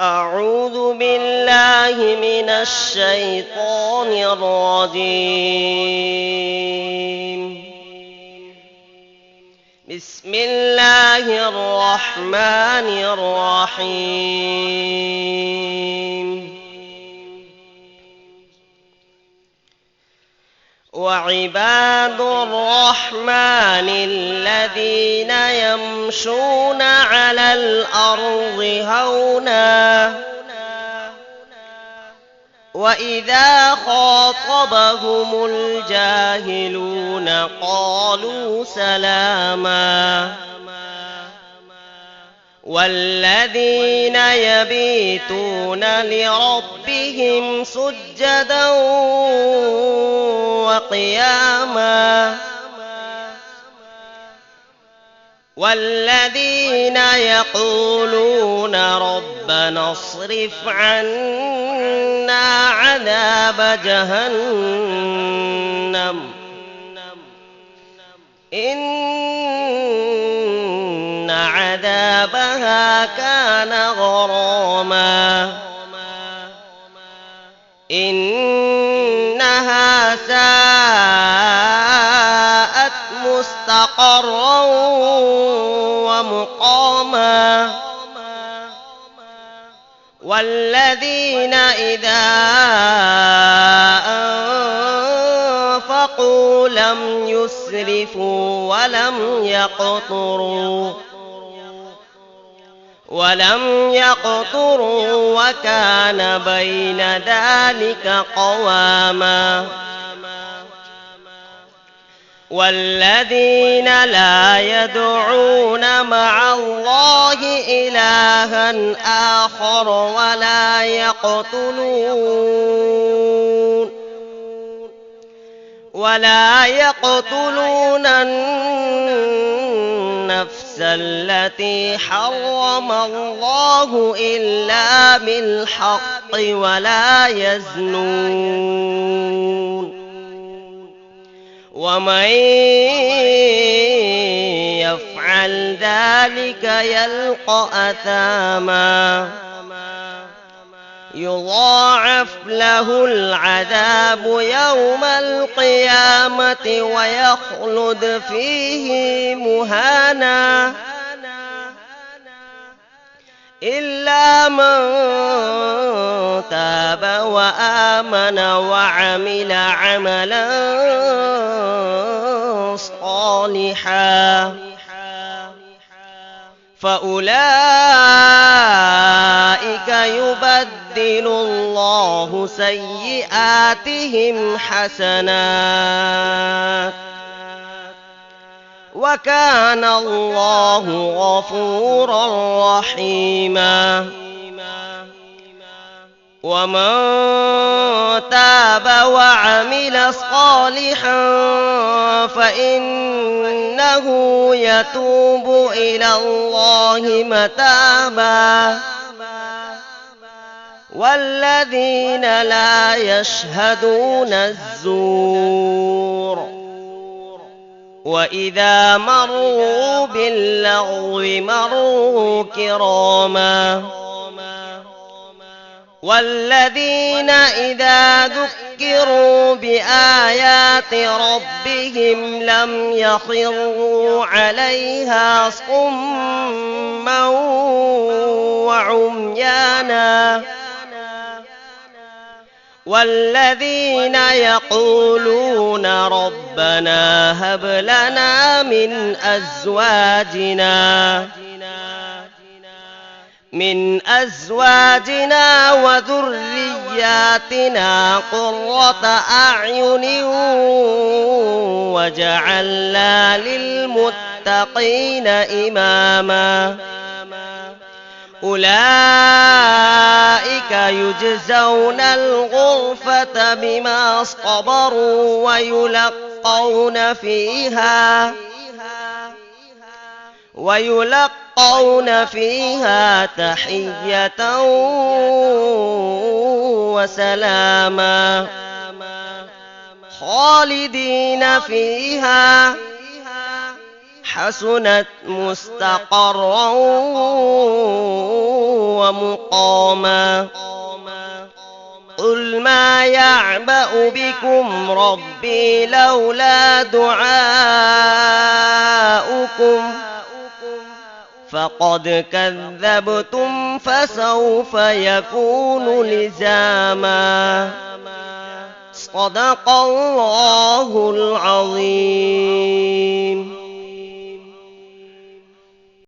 أعوذ بالله من الشيطان الرجيم. بسم الله الرحمن الرحيم. وعباد الرحمن الذين يمشون على الأرض هونا وإذا خاطبهم الجاهلون قالوا سلاما والذين يبيتون لربهم سجدا وقياما والذين يقولون ربنا اصرف عنا عذاب جهنم إن عذابها كان غراما إنها ساءت مستقرا ومقاما والذين إذا أنفقوا لم يسرفوا ولم يقتروا وكان بين ذلك قواما والذين لا يدعون مع الله إلها آخر ولا يقتلون النفس التي حرم الله إلا بالحق ولا يزنون ومن يفعل ذلك يلقى أثاما يضاعف له العذاب يوم القيامة ويخلد فيه مهانا إلا من تاب وآمن وعمل عملا صالحا فأولئك يبدل الله سيئاتهم حسنات وكان الله غفورا رحيما ومن تاب وعمل صالحا فإنه يتوب إلى الله متابا والذين لا يشهدون الزور وإذا مروا باللغو مروا كراما والذين إذا ذكروا بآيات ربهم لم يخروا عليها صما وعميانا والذين يقولون ربنا هب لنا من أزواجنا وذرياتنا قرة أعين وجعلنا للمتقين إماما أولئك يجزون الغرفة بما صبروا ويلقون فيها تحية وسلاما خالدين فيها حسنت مستقرا ومقاما قل ما يعبأ بكم ربي لولا دعاؤكم فقد كذبتم فسوف يكون لزاما صدق الله العظيم.